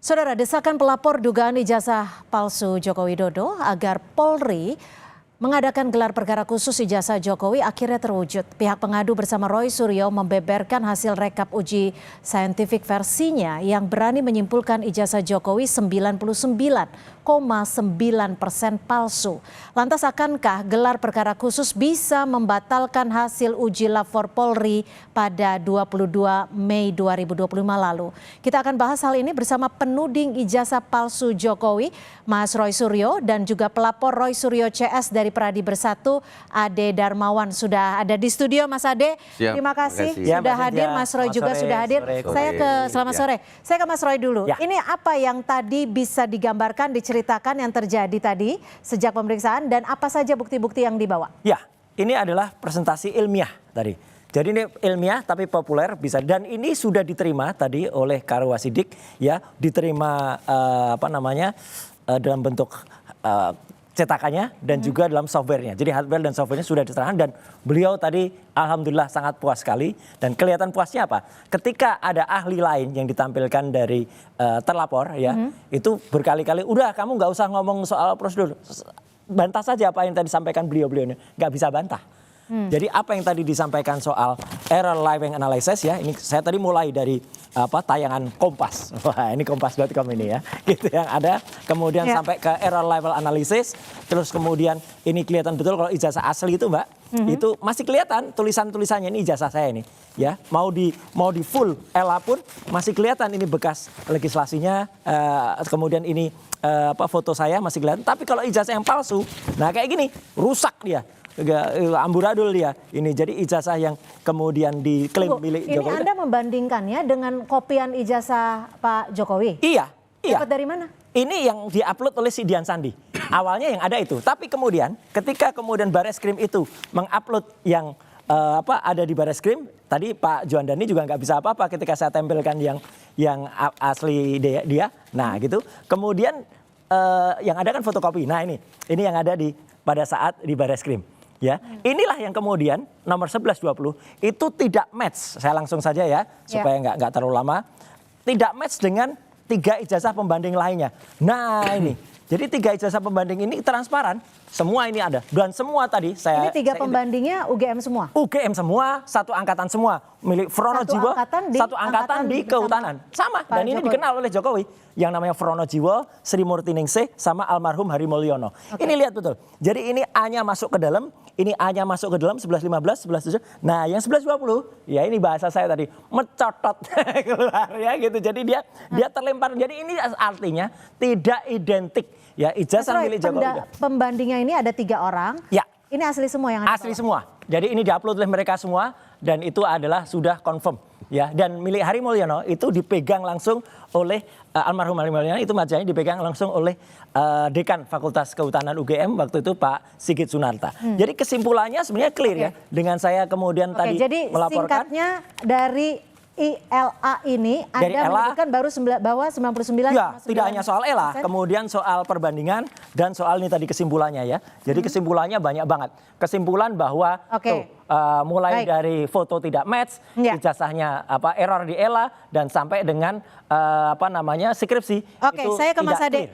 Saudara, desakan pelapor dugaan ijazah palsu Joko Widodo agar Polri mengadakan gelar perkara khusus ijazah Jokowi akhirnya terwujud. Pihak pengadu bersama Roy Suryo membeberkan hasil rekap uji saintifik versinya yang berani menyimpulkan ijazah Jokowi 99,9% palsu. Lantas akankah gelar perkara khusus bisa membatalkan hasil uji lapor Polri pada 22 Mei 2025 lalu? Kita akan bahas hal ini bersama penuding ijazah palsu Jokowi, Mas Roy Suryo, dan juga pelapor Roy Suryo CS dari Pradi Bersatu, Ade Darmawan. Sudah ada di studio, Mas Ade. Siap, terima kasih ya, sudah hadir. Mas Roy juga sudah hadir. Selamat sore. Saya ke Mas Roy dulu. Ya. Ini apa yang tadi bisa digambarkan, diceritakan yang terjadi tadi sejak pemeriksaan dan apa saja bukti-bukti yang dibawa? Ya, ini adalah presentasi ilmiah tadi. Jadi ini ilmiah tapi populer bisa, dan ini sudah diterima tadi oleh Karwa Sidik, ya, diterima dalam bentuk cetakannya dan juga dalam softwarenya. Jadi hardware dan softwarenya sudah diserahkan dan beliau tadi alhamdulillah sangat puas sekali. Dan kelihatan puasnya apa? Ketika ada ahli lain yang ditampilkan dari terlapor, ya, itu berkali-kali, udah kamu nggak usah ngomong soal prosedur, bantah saja apa yang tadi disampaikan beliau-beliau ini, nggak bisa bantah. Jadi apa yang tadi disampaikan soal error living analysis, ya, ini saya tadi mulai dari tayangan Kompas. Wah, ini kompas.com ini, ya. Gitu yang ada, kemudian sampai ke error level analysis, terus kemudian ini kelihatan betul kalau ijazah asli itu, Mbak. Itu masih kelihatan tulisan-tulisannya, ini ijazah saya ini, ya. Mau di full ELA pun masih kelihatan ini bekas legislasinya, kemudian ini foto saya masih kelihatan. Tapi kalau ijazah yang palsu, nah kayak gini, rusak dia. Amburadul dia ini, jadi ijazah yang kemudian diklaim milik Jokowi. Ini Anda membandingkannya dengan kopian ijazah Pak Jokowi? Iya. Dapat dari mana? Ini yang diupload oleh si Dian Sandi. Awalnya yang ada itu, tapi kemudian ketika kemudian Bareskrim itu mengupload yang ada di Bareskrim, tadi Pak Juandani juga nggak bisa apa-apa ketika saya tempelkan yang asli dia. Nah gitu. Kemudian yang ada kan fotokopi. Nah ini yang ada pada saat di Bareskrim. Ya, inilah yang kemudian nomor 1120 itu tidak match. Saya langsung saja ya, supaya nggak terlalu lama. Tidak match dengan 3 ijazah pembanding lainnya. Nah ini, jadi 3 ijazah pembanding ini transparan. Semua ini ada. Dan semua tadi Ini 3 pembandingnya UGM semua? UGM semua, satu angkatan semua. Milik Frono Jiwo, satu angkatan di Kehutanan. Sama, dan ini dikenal oleh Jokowi. Yang namanya Frono Jiwo, Sri Murti Ningsih, sama almarhum Hari Mulyono. Ini lihat betul. Jadi ini A-nya masuk ke dalam, ini A-nya masuk ke dalam 1115, 1117. Nah yang 1120, ya ini bahasa saya tadi, mencotot keluar, ya gitu. Jadi dia terlempar. Jadi ini artinya tidak identik. Ya, ijazah milik Jokowi. Pembandingnya ini ada 3 orang. Ya. Ini asli semua yang ada. Asli semua. Jadi ini diupload oleh mereka semua dan itu adalah sudah confirm. Ya, dan milik Hari Mulyono itu dipegang langsung oleh almarhum Hari Mulyono, itu majanya dipegang langsung oleh Dekan Fakultas Kehutanan UGM waktu itu Pak Sigit Sunarta. Jadi kesimpulannya sebenarnya clear, ya. Dengan saya kemudian tadi jadi melaporkan. Singkatnya dari ILA ini Anda menyebutkan bahwa 99,9%. Ya, tidak hanya soal ELA, kemudian soal perbandingan dan soal ini tadi kesimpulannya, ya. Jadi kesimpulannya banyak banget. Kesimpulan bahwa mulai dari foto tidak match, ijazahnya error di ELA dan sampai dengan skripsi. Oke, saya ke Mas Ade.